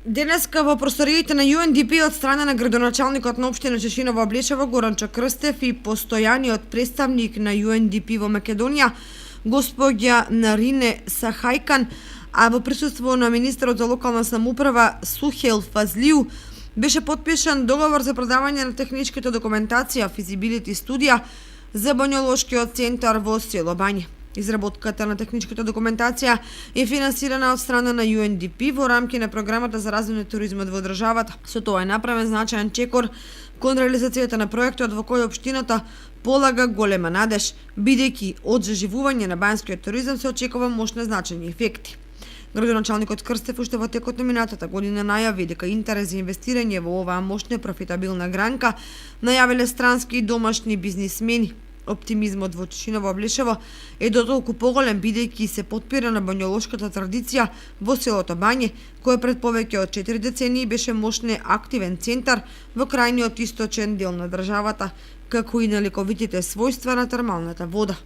Денеска во просториите на UNDP од страна на градоначалникот на општина Чешиново Облешево Горанчо Крстев и постојаниот представник на UNDP во Македонија господја Нарине Сахајкан, а во присуство на министерот за локална самоуправа Сухел Фазлиу беше потпишан договор за продавање на техничката документација физибилити студија за Банјолошкиот центар во село Бање. Изработката на техничката документација е финансирана од страна на UNDP во рамки на програмата за развој на туризмот во државата. Со тоа е направен значаен чекор кон реализацијата на проектот во кој општината полага голема надеж, бидејќи од заживување на бањскиот туризам се очекува мощни значајни ефекти. Градоначалникот Крстев уште во текот на минатата година најави дека интерес за инвестирање во оваа мощна профитабилна гранка најавиле странски и домашни бизнисмени. Оптимизмот во Чешиново Облешево е дотолку поголем бидејќи се потпира на банјолошката традиција во селото Бање, кој пред повеќе од 4 децении беше мощен активен центар во крајниот источен дел на државата, како и на лековитите својства на термалната вода.